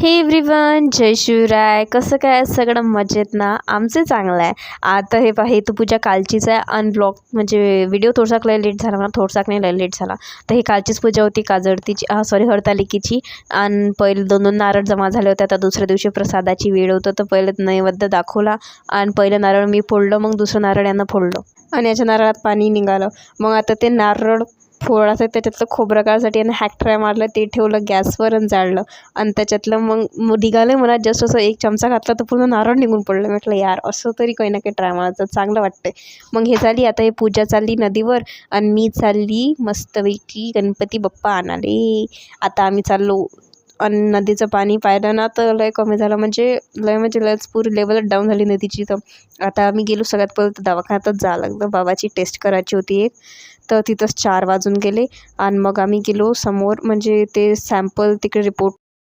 हे एव्हरीवन, जय शिवराय. कसं काय सगळं मजेत ना? आमचं चांगलं आहे. आता हे पहा, तू पूजा कालचीच आहे. अनब्लॉक म्हणजे व्हिडिओ थोडासा लेट झाला, मला थोडासा नाही लेट झाला. तर ही कालचीच पूजा होती, काजळतीची सॉरी हरतालिकेची. आणि पहिले 2 नारळ जमा झाले होते. आता दुसऱ्या दिवशी प्रसादाची वेळ होतं, तर पहिले नैवेद्य दाखवला आणि पहिलं नारळ मी फोडलं, मग दुसरं नारळ यांना फोडलं आणि याच्या नारळात पाणी निघालं. मग आता ते नारळ फोडायचं, त्याच्यातलं खोबरं काढायसाठी आणि हॅक ट्राय मारलं, ते ठेवलं गॅसवर आणि जाळलं. आणि त्याच्यातलं मग निघालं. मला जस्ट असं 1 चमचा घातला तर पूर्ण नारळ निघून पडलं. म्हटलं यार, असं तरी काही ना काही ट्राय मारायचं, चांगलं वाटतंय. मग हे झाली. आता हे पूजा चालली नदीवर आणि मी चालली मस्तपैकी गणपती बाप्पा आणाले. आता आम्ही चाललो आणि नदीचं पाणी पाहिलं ना तर लय कमी झालं, म्हणजे लयच पुरी लेवलच डाऊन झाली नदीची. तर आता आम्ही गेलो, सगळ्यात पहिलं तर दवाखान्यातच जावं लागलं. बाबाची टेस्ट करायची होती एक, तर तिथंच 4 वाजून गेले. आणि मग आम्ही गेलो समोर, म्हणजे ते सॅम्पल तिकडे रिपोर्ट